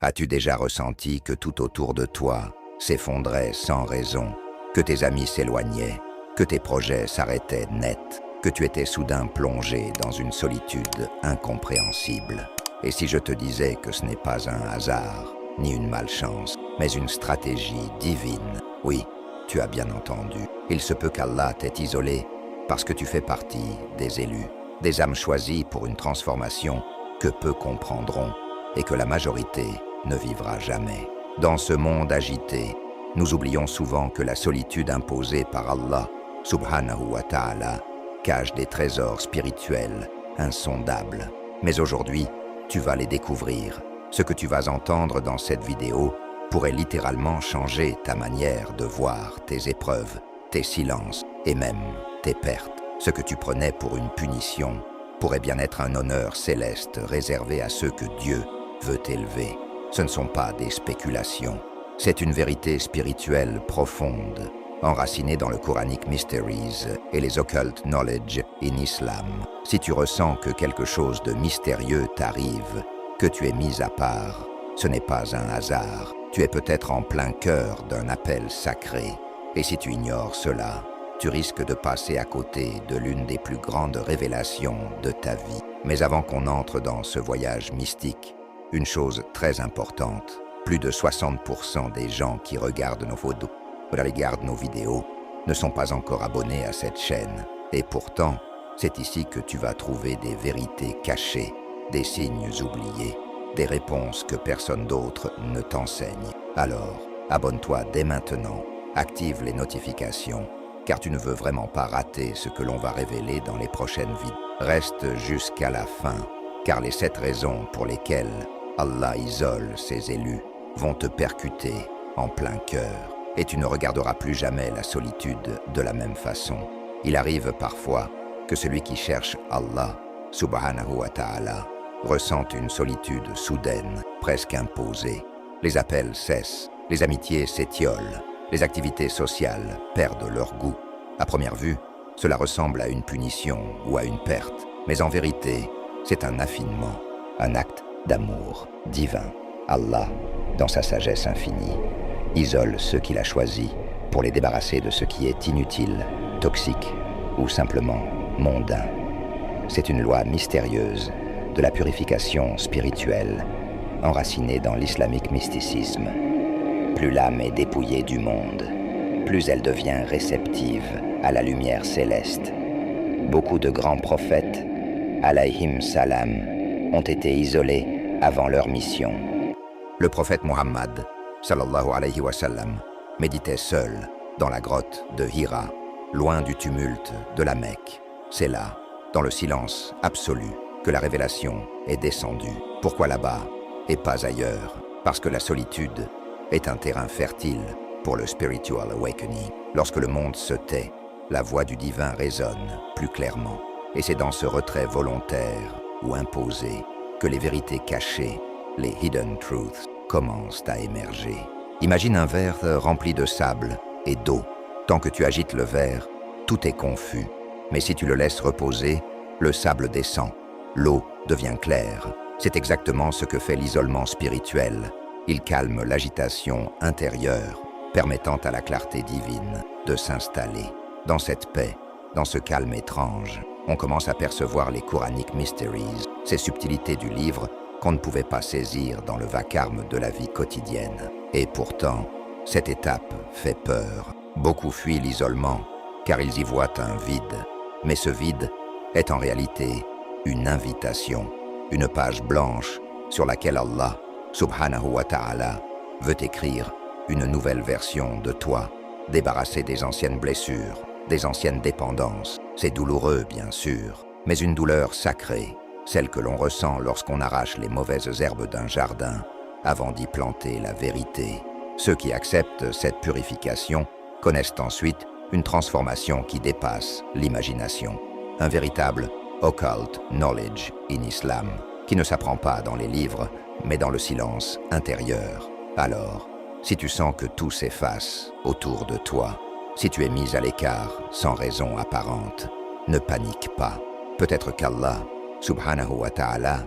As-tu déjà ressenti que tout autour de toi s'effondrait sans raison, que tes amis s'éloignaient, que tes projets s'arrêtaient net, que tu étais soudain plongé dans une solitude incompréhensible? Et si je te disais que ce n'est pas un hasard, ni une malchance, mais une stratégie divine? Oui, tu as bien entendu. Il se peut qu'Allah t'ait isolé parce que tu fais partie des élus, des âmes choisies pour une transformation que peu comprendront et que la majorité ne vivra jamais. Dans ce monde agité, nous oublions souvent que la solitude imposée par Allah, subhanahu wa ta'ala, cache des trésors spirituels insondables. Mais aujourd'hui, tu vas les découvrir. Ce que tu vas entendre dans cette vidéo pourrait littéralement changer ta manière de voir tes épreuves, tes silences et même tes pertes. Ce que tu prenais pour une punition pourrait bien être un honneur céleste réservé à ceux que Dieu veut élever. Ce ne sont pas des spéculations, c'est une vérité spirituelle profonde, enracinée dans le Quranic Mysteries et les Occult Knowledge in Islam. Si tu ressens que quelque chose de mystérieux t'arrive, que tu es mis à part, ce n'est pas un hasard. Tu es peut-être en plein cœur d'un appel sacré. Et si tu ignores cela, tu risques de passer à côté de l'une des plus grandes révélations de ta vie. Mais avant qu'on entre dans ce voyage mystique, une chose très importante, plus de 60% des gens qui regardent nos vidéos ne sont pas encore abonnés à cette chaîne. Et pourtant, c'est ici que tu vas trouver des vérités cachées, des signes oubliés, des réponses que personne d'autre ne t'enseigne. Alors, abonne-toi dès maintenant, active les notifications, car tu ne veux vraiment pas rater ce que l'on va révéler dans les prochaines vidéos. Reste jusqu'à la fin, car les 7 raisons pour lesquelles Allah isole ses élus vont te percuter en plein cœur, et tu ne regarderas plus jamais la solitude de la même façon. Il arrive parfois que celui qui cherche Allah, subhanahu wa ta'ala, ressent une solitude soudaine, presque imposée. Les appels cessent, les amitiés s'étiolent, les activités sociales perdent leur goût. À première vue, cela ressemble à une punition ou à une perte, mais en vérité, c'est un affinement, un acte d'amour divin. Allah, dans sa sagesse infinie, isole ceux qu'il a choisis pour les débarrasser de ce qui est inutile, toxique ou simplement mondain. C'est une loi mystérieuse de la purification spirituelle, enracinée dans l'islamique mysticisme. Plus l'âme est dépouillée du monde, plus elle devient réceptive à la lumière céleste. Beaucoup de grands prophètes, alayhim salam, ont été isolés avant leur mission. Le prophète Muhammad, sallallahu alayhi wa sallam, méditait seul dans la grotte de Hira, loin du tumulte de la Mecque. C'est là, dans le silence absolu, que la révélation est descendue. Pourquoi là-bas et pas ailleurs? Parce que la solitude est un terrain fertile pour le spiritual awakening. Lorsque le monde se tait, la voix du divin résonne plus clairement. Et c'est dans ce retrait volontaire ou imposé que les vérités cachées, les hidden truths, commencent à émerger. Imagine un verre rempli de sable et d'eau. Tant que tu agites le verre, tout est confus. Mais si tu le laisses reposer, le sable descend, l'eau devient claire. C'est exactement ce que fait l'isolement spirituel. Il calme l'agitation intérieure, permettant à la clarté divine de s'installer. Dans cette paix, dans ce calme étrange, on commence à percevoir les Quranic Mysteries, ces subtilités du livre qu'on ne pouvait pas saisir dans le vacarme de la vie quotidienne. Et pourtant, cette étape fait peur. Beaucoup fuient l'isolement, car ils y voient un vide. Mais ce vide est en réalité une invitation, une page blanche sur laquelle Allah, subhanahu wa ta'ala, veut écrire une nouvelle version de toi, débarrassée des anciennes blessures, des anciennes dépendances. C'est douloureux, bien sûr, mais une douleur sacrée, celle que l'on ressent lorsqu'on arrache les mauvaises herbes d'un jardin avant d'y planter la vérité. Ceux qui acceptent cette purification connaissent ensuite une transformation qui dépasse l'imagination. Un véritable occult knowledge in Islam, qui ne s'apprend pas dans les livres, mais dans le silence intérieur. Alors, si tu sens que tout s'efface autour de toi, si tu es mis à l'écart sans raison apparente, ne panique pas. Peut-être qu'Allah, subhanahu wa ta'ala,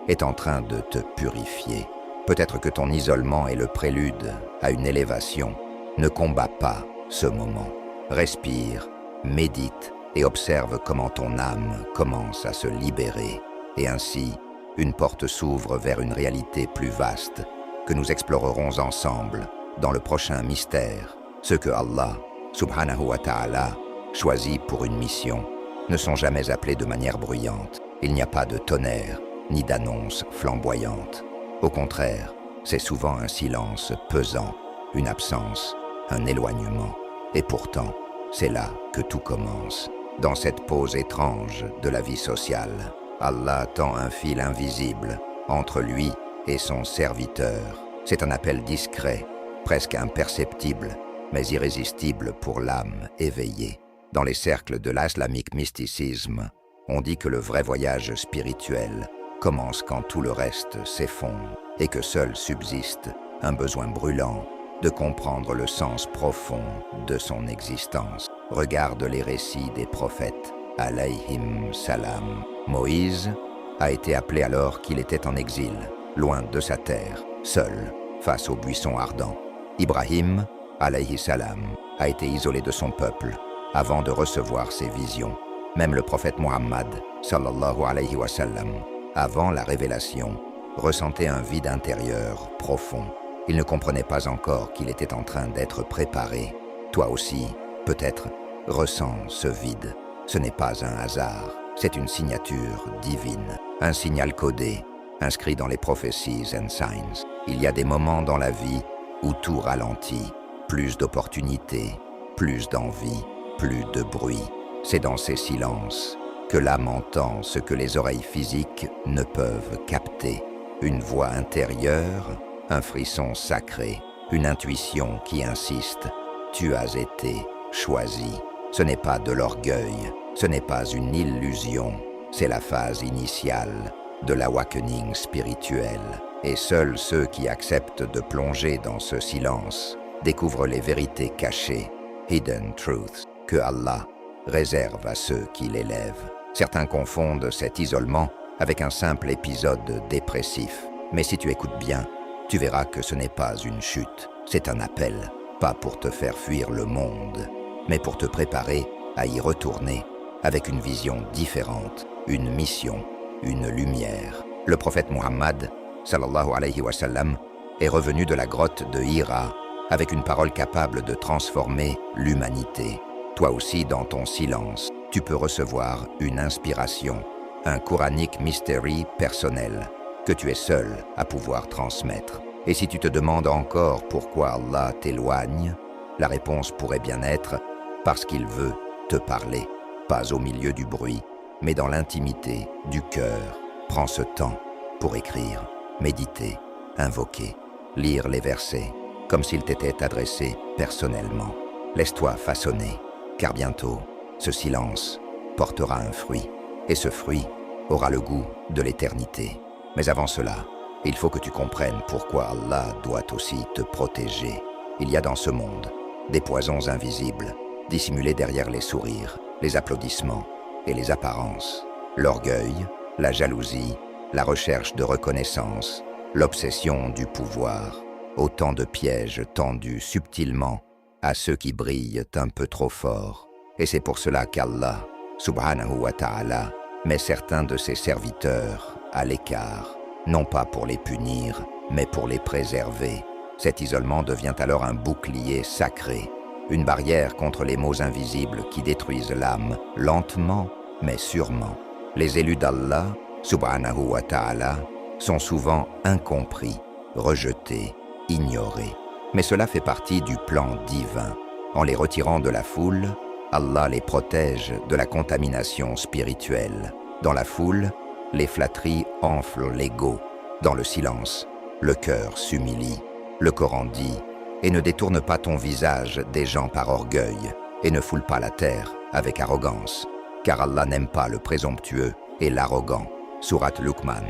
est en train de te purifier. Peut-être que ton isolement est le prélude à une élévation. Ne combat pas ce moment. Respire, médite et observe comment ton âme commence à se libérer. Et ainsi, une porte s'ouvre vers une réalité plus vaste que nous explorerons ensemble dans le prochain mystère. Ceux que Allah, subhanahu wa ta'ala, choisit pour une mission ne sont jamais appelés de manière bruyante. Il n'y a pas de tonnerre ni d'annonce flamboyante. Au contraire, c'est souvent un silence pesant, une absence, un éloignement. Et pourtant, c'est là que tout commence. Dans cette pause étrange de la vie sociale, Allah tend un fil invisible entre lui et son serviteur. C'est un appel discret, presque imperceptible, mais irrésistible pour l'âme éveillée. Dans les cercles de l'islamique mysticisme, on dit que le vrai voyage spirituel commence quand tout le reste s'effondre et que seul subsiste un besoin brûlant de comprendre le sens profond de son existence. Regarde les récits des prophètes, alayhim salam. Moïse a été appelé alors qu'il était en exil, loin de sa terre, seul, face au buisson ardent. Ibrahim, alayhi salam, a été isolé de son peuple avant de recevoir ses visions. Même le prophète Muhammad, sallallahu alayhi wa sallam, avant la révélation, ressentait un vide intérieur profond. Il ne comprenait pas encore qu'il était en train d'être préparé. Toi aussi, peut-être, ressens ce vide. Ce n'est pas un hasard, c'est une signature divine, un signal codé, inscrit dans les prophéties and signs. Il y a des moments dans la vie où tout ralentit, plus d'opportunités, plus d'envie, plus de bruit. C'est dans ces silences que l'âme entend ce que les oreilles physiques ne peuvent capter. Une voix intérieure, un frisson sacré, une intuition qui insiste. Tu as été choisi. Ce n'est pas de l'orgueil, ce n'est pas une illusion, c'est la phase initiale de l'awakening spirituel. Et seuls ceux qui acceptent de plonger dans ce silence découvrent les vérités cachées, hidden truths, que Allah réserve à ceux qui l'élèvent. Certains confondent cet isolement avec un simple épisode dépressif. Mais si tu écoutes bien, tu verras que ce n'est pas une chute, c'est un appel, pas pour te faire fuir le monde, mais pour te préparer à y retourner avec une vision différente, une mission, une lumière. Le prophète Muhammad, sallallahu alayhi wa sallam, est revenu de la grotte de Hira avec une parole capable de transformer l'humanité. Toi aussi, dans ton silence, tu peux recevoir une inspiration, un Quranic mystery personnel que tu es seul à pouvoir transmettre. Et si tu te demandes encore pourquoi Allah t'éloigne, la réponse pourrait bien être parce qu'il veut te parler, pas au milieu du bruit, mais dans l'intimité du cœur. Prends ce temps pour écrire, méditer, invoquer, lire les versets, comme s'ils t'étaient adressés personnellement. Laisse-toi façonner, car bientôt, ce silence portera un fruit, et ce fruit aura le goût de l'éternité. Mais avant cela, il faut que tu comprennes pourquoi Allah doit aussi te protéger. Il y a dans ce monde des poisons invisibles, dissimulés derrière les sourires, les applaudissements et les apparences. L'orgueil, la jalousie, la recherche de reconnaissance, l'obsession du pouvoir, autant de pièges tendus subtilement à ceux qui brillent un peu trop fort. Et c'est pour cela qu'Allah, subhanahu wa ta'ala, met certains de ses serviteurs à l'écart, non pas pour les punir, mais pour les préserver. Cet isolement devient alors un bouclier sacré, une barrière contre les maux invisibles qui détruisent l'âme, lentement mais sûrement. Les élus d'Allah, subhanahu wa ta'ala, sont souvent incompris, rejetés, ignorés. Mais cela fait partie du plan divin. En les retirant de la foule, Allah les protège de la contamination spirituelle. Dans la foule, les flatteries enflent l'ego. Dans le silence, le cœur s'humilie. Le Coran dit « Et ne détourne pas ton visage des gens par orgueil, et ne foule pas la terre avec arrogance, car Allah n'aime pas le présomptueux et l'arrogant. » Sourate Luqman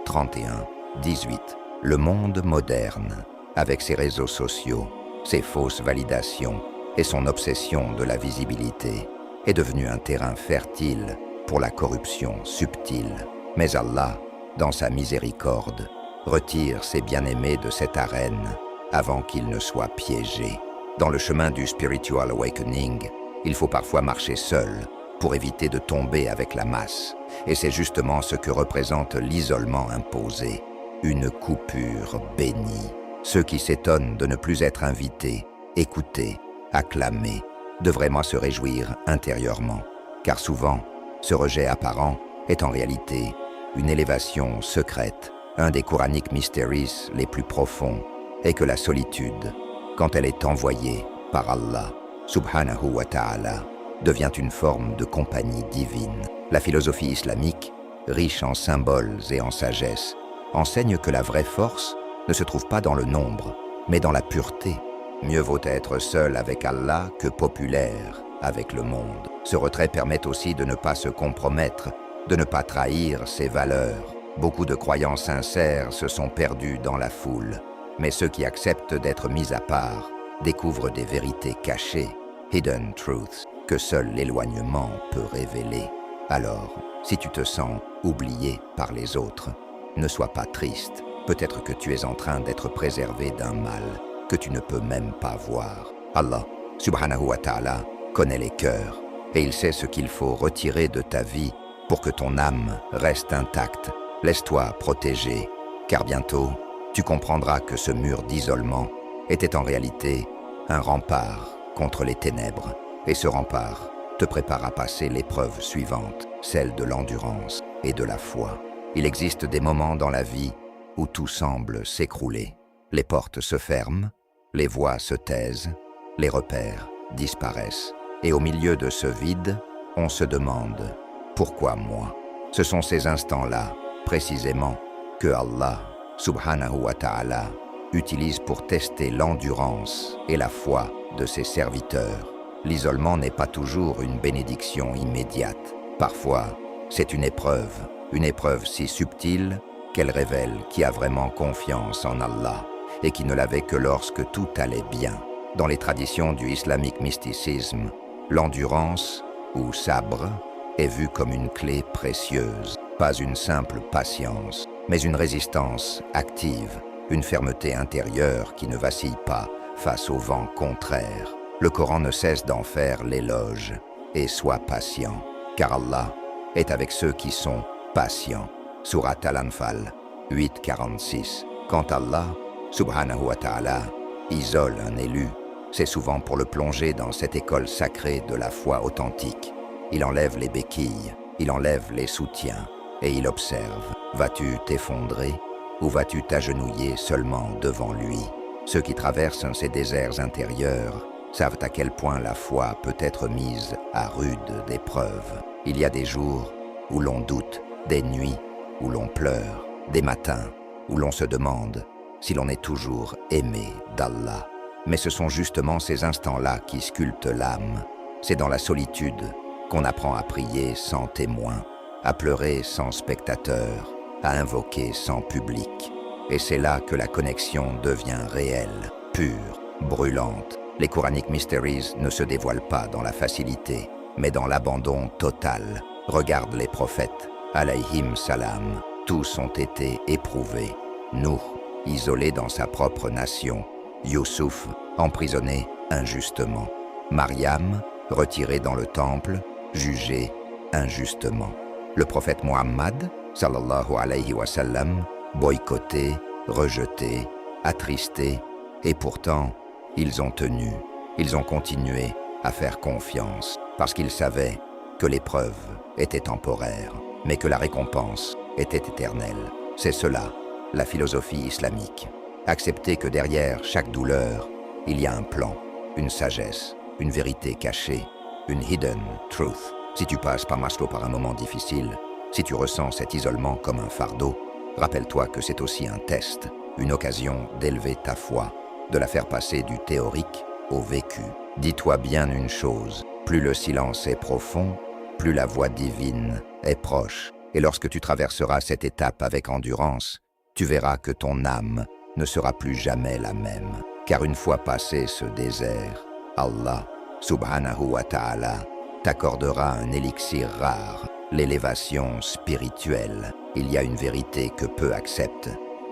31-18. Le monde moderne, avec ses réseaux sociaux, ses fausses validations et son obsession de la visibilité, est devenu un terrain fertile pour la corruption subtile. Mais Allah, dans sa miséricorde, retire ses bien-aimés de cette arène avant qu'ils ne soient piégés. Dans le chemin du spiritual awakening, il faut parfois marcher seul pour éviter de tomber avec la masse. Et c'est justement ce que représente l'isolement imposé, une coupure bénie. Ceux qui s'étonnent de ne plus être invités, écoutés, acclamés, de vraiment se réjouir intérieurement, car souvent, ce rejet apparent est en réalité une élévation secrète. Un des Quranic Mysteries les plus profonds est que la solitude, quand elle est envoyée par Allah, subhanahu wa ta'ala, devient une forme de compagnie divine. La philosophie islamique, riche en symboles et en sagesse, enseigne que la vraie force ne se trouve pas dans le nombre, mais dans la pureté. Mieux vaut être seul avec Allah que populaire avec le monde. Ce retrait permet aussi de ne pas se compromettre, de ne pas trahir ses valeurs. Beaucoup de croyants sincères se sont perdus dans la foule, mais ceux qui acceptent d'être mis à part découvrent des vérités cachées, hidden truths, que seul l'éloignement peut révéler. Alors, si tu te sens oublié par les autres, ne sois pas triste. Peut-être que tu es en train d'être préservé d'un mal que tu ne peux même pas voir. Allah, subhanahu wa ta'ala, connaît les cœurs et il sait ce qu'il faut retirer de ta vie pour que ton âme reste intacte. Laisse-toi protéger, car bientôt, tu comprendras que ce mur d'isolement était en réalité un rempart contre les ténèbres. Et ce rempart te prépare à passer l'épreuve suivante, celle de l'endurance et de la foi. Il existe des moments dans la vie où tout semble s'écrouler. Les portes se ferment, les voix se taisent, les repères disparaissent. Et au milieu de ce vide, on se demande « Pourquoi moi ?» Ce sont ces instants-là, précisément, que Allah, subhanahu wa ta'ala, utilise pour tester l'endurance et la foi de ses serviteurs. L'isolement n'est pas toujours une bénédiction immédiate. Parfois, c'est une épreuve si subtile qu'elle révèle qui a vraiment confiance en Allah et qui ne l'avait que lorsque tout allait bien. Dans les traditions du islamique mysticisme, l'endurance, ou sabre, est vue comme une clé précieuse, pas une simple patience, mais une résistance active, une fermeté intérieure qui ne vacille pas face au vent contraire. Le Coran ne cesse d'en faire l'éloge. Et sois patient, car Allah est avec ceux qui sont patients. Surat Al-Anfal 8:46. Quand Allah, subhanahu wa ta'ala, isole un élu, c'est souvent pour le plonger dans cette école sacrée de la foi authentique. Il enlève les béquilles, il enlève les soutiens, et il observe. Vas-tu t'effondrer ou vas-tu t'agenouiller seulement devant lui? Ceux qui traversent ces déserts intérieurs savent à quel point la foi peut être mise à rude épreuve. Il y a des jours où l'on doute, des nuits où l'on pleure, des matins où l'on se demande si l'on est toujours aimé d'Allah. Mais ce sont justement ces instants-là qui sculptent l'âme. C'est dans la solitude qu'on apprend à prier sans témoin, à pleurer sans spectateur, à invoquer sans public. Et c'est là que la connexion devient réelle, pure, brûlante. Les Quranic Mysteries ne se dévoilent pas dans la facilité, mais dans l'abandon total. Regarde les prophètes, alayhim salam, tous ont été éprouvés. Nuh, isolé dans sa propre nation. Youssouf, emprisonné injustement. Mariam, retiré dans le temple, jugé injustement. Le prophète Muhammad, sallallahu alayhi wa sallam, boycotté, rejeté, attristé, et pourtant, ils ont tenu, ils ont continué à faire confiance, parce qu'ils savaient que l'épreuve était temporaire, mais que la récompense était éternelle. C'est cela, la philosophie islamique. Accepter que derrière chaque douleur, il y a un plan, une sagesse, une vérité cachée, une hidden truth. Si tu passes par Maslow par un moment difficile, si tu ressens cet isolement comme un fardeau, rappelle-toi que c'est aussi un test, une occasion d'élever ta foi, de la faire passer du théorique au vécu. Dis-toi bien une chose, plus le silence est profond, plus la voix divine est proche. Et lorsque tu traverseras cette étape avec endurance, tu verras que ton âme ne sera plus jamais la même. Car une fois passé ce désert, Allah, subhanahu wa ta'ala, t'accordera un élixir rare, l'élévation spirituelle. Il y a une vérité que peu acceptent.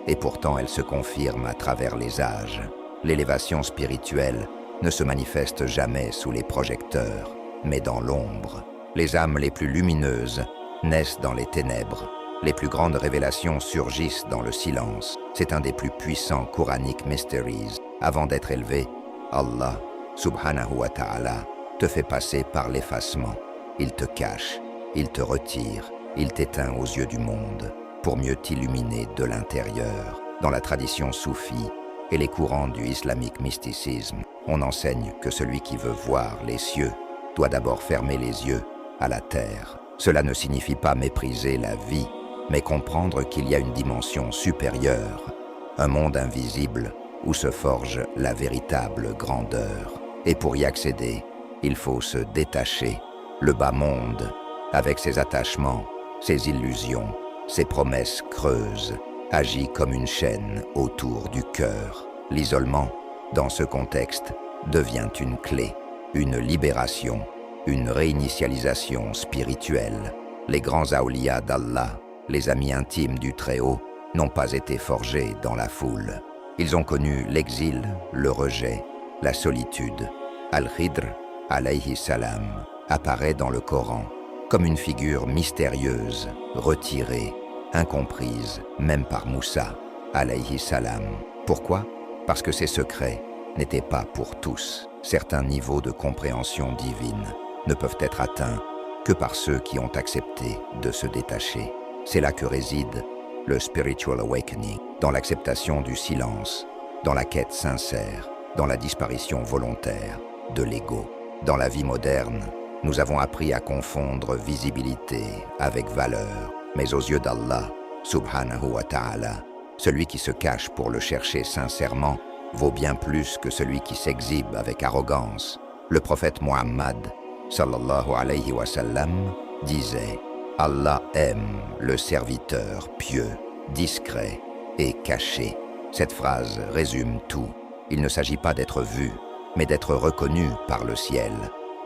et pourtant elle se confirme à travers les âges. L'élévation spirituelle ne se manifeste jamais sous les projecteurs, mais dans l'ombre. Les âmes les plus lumineuses naissent dans les ténèbres. Les plus grandes révélations surgissent dans le silence. C'est un des plus puissants Quranic Mysteries. Avant d'être élevé, Allah, subhanahu wa ta'ala, te fait passer par l'effacement. Il te cache, il te retire, il t'éteint aux yeux du monde, pour mieux t'illuminer de l'intérieur. Dans la tradition soufie et les courants du islamique mysticisme, on enseigne que celui qui veut voir les cieux doit d'abord fermer les yeux à la terre. Cela ne signifie pas mépriser la vie, mais comprendre qu'il y a une dimension supérieure, un monde invisible où se forge la véritable grandeur. Et pour y accéder, il faut se détacher. Le bas monde, avec ses attachements, ses illusions, ses promesses creuses, agit comme une chaîne autour du cœur. L'isolement, dans ce contexte, devient une clé, une libération, une réinitialisation spirituelle. Les grands awliya d'Allah, les amis intimes du Très-Haut, n'ont pas été forgés dans la foule. Ils ont connu l'exil, le rejet, la solitude. Al-Khidr, alayhi salam, apparaît dans le Coran comme une figure mystérieuse, retirée, incomprise, même par Moussa, alayhi salam. Pourquoi? Parce que ces secrets n'étaient pas pour tous. Certains niveaux de compréhension divine ne peuvent être atteints que par ceux qui ont accepté de se détacher. C'est là que réside le spiritual awakening, dans l'acceptation du silence, dans la quête sincère, dans la disparition volontaire de l'ego. Dans la vie moderne, nous avons appris à confondre visibilité avec valeur, mais aux yeux d'Allah, subhanahu wa ta'ala, celui qui se cache pour le chercher sincèrement vaut bien plus que celui qui s'exhibe avec arrogance. Le prophète Muhammad, sallallahu alayhi wa sallam, disait « Allah aime le serviteur pieux, discret et caché ». Cette phrase résume tout. Il ne s'agit pas d'être vu, mais d'être reconnu par le ciel.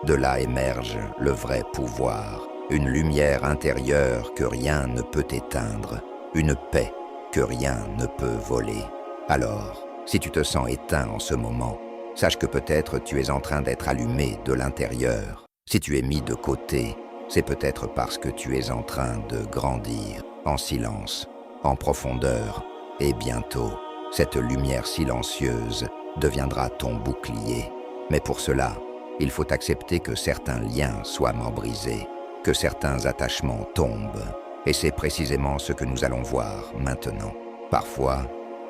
De là émerge le vrai pouvoir, une lumière intérieure que rien ne peut éteindre, une paix que rien ne peut voler. Alors, si tu te sens éteint en ce moment, sache que peut-être tu es en train d'être allumé de l'intérieur. Si tu es mis de côté, c'est peut-être parce que tu es en train de grandir, en silence, en profondeur, et bientôt, cette lumière silencieuse deviendra ton bouclier. Mais pour cela, il faut accepter que certains liens soient membrisés, que certains attachements tombent. Et c'est précisément ce que nous allons voir maintenant. Parfois,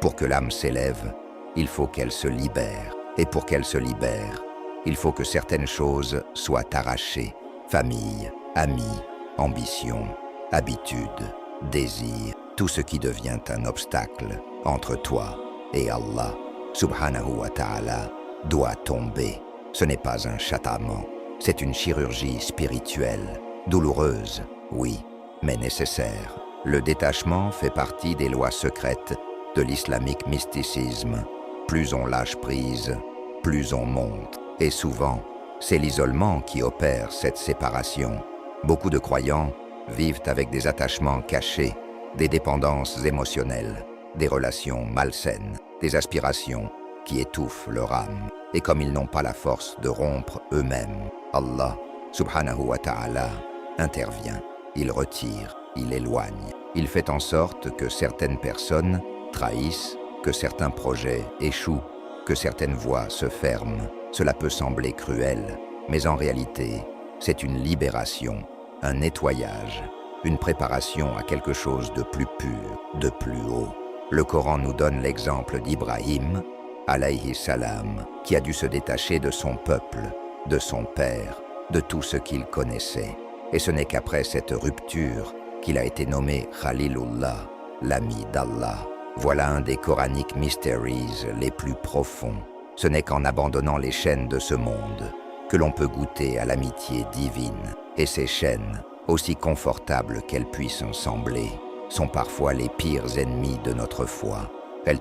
pour que l'âme s'élève, il faut qu'elle se libère. Et pour qu'elle se libère, il faut que certaines choses soient arrachées. Famille, amis, ambition, habitude, désir, tout ce qui devient un obstacle entre toi et Allah, subhanahu wa ta'ala, doit tomber. Ce n'est pas un châtiment, c'est une chirurgie spirituelle, douloureuse, oui, mais nécessaire. Le détachement fait partie des lois secrètes de l'islamique mysticisme. Plus on lâche prise, plus on monte. Et souvent, c'est l'isolement qui opère cette séparation. Beaucoup de croyants vivent avec des attachements cachés, des dépendances émotionnelles, des relations malsaines, des aspirations qui étouffent leur âme. Et comme ils n'ont pas la force de rompre eux-mêmes, Allah, subhanahu wa ta'ala, intervient. Il retire, il éloigne. Il fait en sorte que certaines personnes trahissent, que certains projets échouent, que certaines voies se ferment. Cela peut sembler cruel, mais en réalité, c'est une libération, un nettoyage, une préparation à quelque chose de plus pur, de plus haut. Le Coran nous donne l'exemple d'Ibrahim, alayhi salam, qui a dû se détacher de son peuple, de son père, de tout ce qu'il connaissait. Et ce n'est qu'après cette rupture qu'il a été nommé Khalilullah, l'ami d'Allah. Voilà un des Quranic Mysteries les plus profonds. Ce n'est qu'en abandonnant les chaînes de ce monde que l'on peut goûter à l'amitié divine. Et ces chaînes, aussi confortables qu'elles puissent sembler, sont parfois les pires ennemis de notre foi. Elles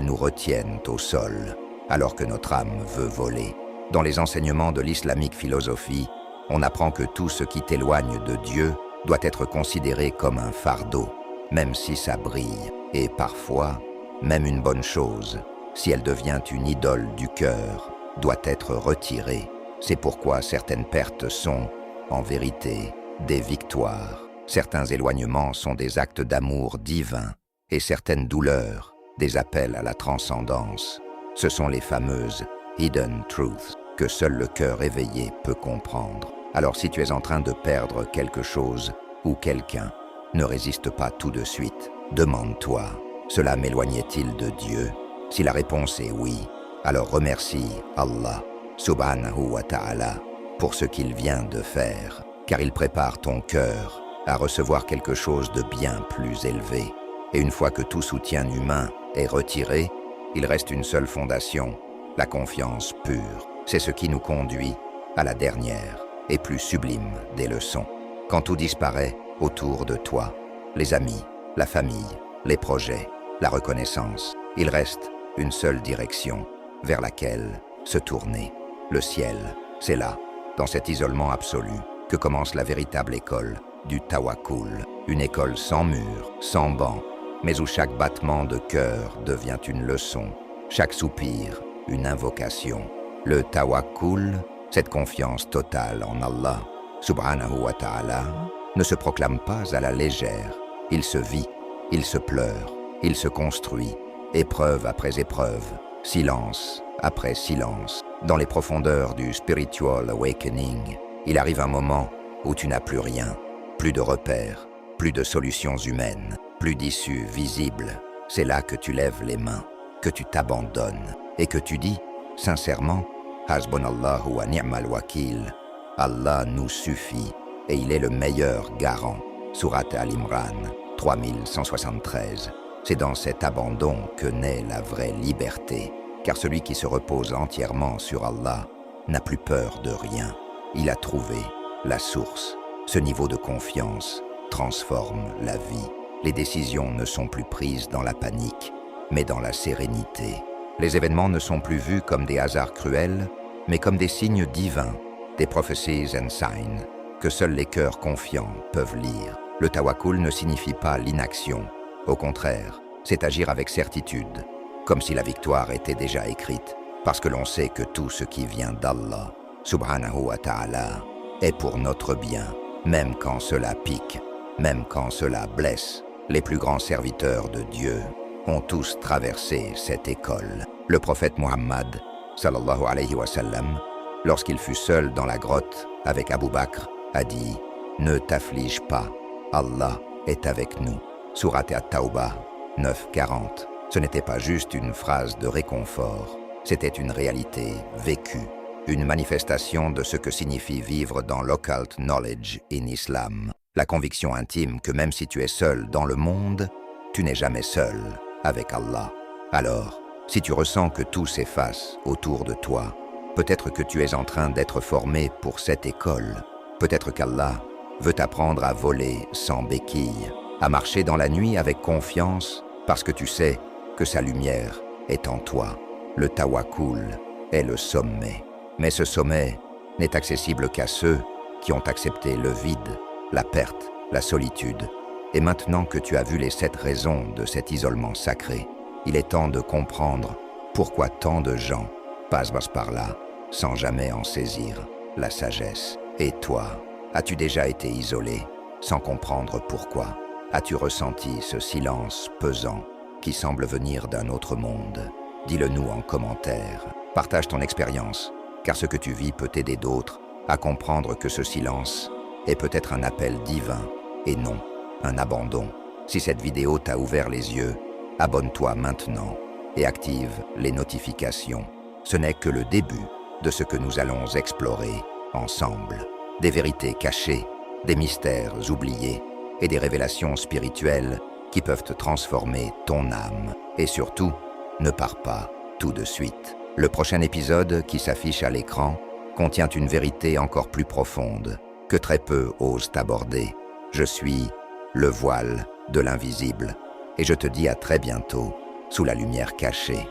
nous retiennent au sol, alors que notre âme veut voler. Dans les enseignements de l'islamique philosophie, on apprend que tout ce qui t'éloigne de Dieu doit être considéré comme un fardeau, même si ça brille. Et parfois, même une bonne chose, si elle devient une idole du cœur, doit être retirée. C'est pourquoi certaines pertes sont, en vérité, des victoires. Certains éloignements sont des actes d'amour divin et certaines douleurs, des appels à la transcendance. Ce sont les fameuses « hidden truths » que seul le cœur éveillé peut comprendre. Alors si tu es en train de perdre quelque chose ou quelqu'un, ne résiste pas tout de suite. Demande-toi, cela m'éloignait-il de Dieu? Si la réponse est oui, alors remercie Allah, subhanahu wa ta'ala, pour ce qu'il vient de faire, car il prépare ton cœur à recevoir quelque chose de bien plus élevé. Et une fois que tout soutien humain est retiré, il reste une seule fondation, la confiance pure. C'est ce qui nous conduit à la dernière et plus sublime des leçons. Quand tout disparaît autour de toi, les amis, la famille, les projets, la reconnaissance, il reste une seule direction vers laquelle se tourner. Le ciel, c'est là, dans cet isolement absolu, que commence la véritable école du tawakkul, une école sans mur, sans banc, mais où chaque battement de cœur devient une leçon, chaque soupir une invocation. Le tawakkul, cette confiance totale en Allah, subhanahu wa ta'ala, ne se proclame pas à la légère. Il se vit, il se pleure, il se construit, épreuve après épreuve, silence après silence. Dans les profondeurs du spiritual awakening, il arrive un moment où tu n'as plus rien, plus de repères, plus de solutions humaines, plus d'issue visible. C'est là que tu lèves les mains, que tu t'abandonnes et que tu dis, sincèrement, Hasbunallahu wa ni'mal wakil, Allah nous suffit et il est le meilleur garant. Sourate Al-Imran 3173. C'est dans cet abandon que naît la vraie liberté, car celui qui se repose entièrement sur Allah n'a plus peur de rien. Il a trouvé la source. Ce niveau de confiance transforme la vie. Les décisions ne sont plus prises dans la panique, mais dans la sérénité. Les événements ne sont plus vus comme des hasards cruels, mais comme des signes divins, des prophecies and signs, que seuls les cœurs confiants peuvent lire. Le tawakkul ne signifie pas l'inaction. Au contraire, c'est agir avec certitude, comme si la victoire était déjà écrite, parce que l'on sait que tout ce qui vient d'Allah, subhanahu wa ta'ala, est pour notre bien, même quand cela pique, même quand cela blesse. Les plus grands serviteurs de Dieu ont tous traversé cette école. Le prophète Muhammad, sallallahu alayhi wa sallam, lorsqu'il fut seul dans la grotte avec Abu Bakr, a dit « Ne t'afflige pas, Allah est avec nous ». Sourate At-Tawbah 9:40. Ce n'était pas juste une phrase de réconfort, c'était une réalité vécue, une manifestation de ce que signifie vivre dans l'occult knowledge in Islam. La conviction intime que même si tu es seul dans le monde, tu n'es jamais seul avec Allah. Alors, si tu ressens que tout s'efface autour de toi, peut-être que tu es en train d'être formé pour cette école. Peut-être qu'Allah veut t'apprendre à voler sans béquille, à marcher dans la nuit avec confiance parce que tu sais que sa lumière est en toi. Le tawakkul est le sommet. Mais ce sommet n'est accessible qu'à ceux qui ont accepté le vide, la perte, la solitude. Et maintenant que tu as vu les 7 raisons de cet isolement sacré, il est temps de comprendre pourquoi tant de gens passent par là sans jamais en saisir la sagesse. Et toi, as-tu déjà été isolé sans comprendre pourquoi? As-tu ressenti ce silence pesant qui semble venir d'un autre monde? Dis-le nous en commentaire. Partage ton expérience, car ce que tu vis peut aider d'autres à comprendre que ce silence est peut-être un appel divin et non un abandon. Si cette vidéo t'a ouvert les yeux, abonne-toi maintenant et active les notifications. Ce n'est que le début de ce que nous allons explorer ensemble. Des vérités cachées, des mystères oubliés et des révélations spirituelles qui peuvent te transformer ton âme. Et surtout, ne pars pas tout de suite. Le prochain épisode qui s'affiche à l'écran contient une vérité encore plus profonde que très peu osent aborder. Je suis le voile de l'invisible et je te dis à très bientôt sous la lumière cachée.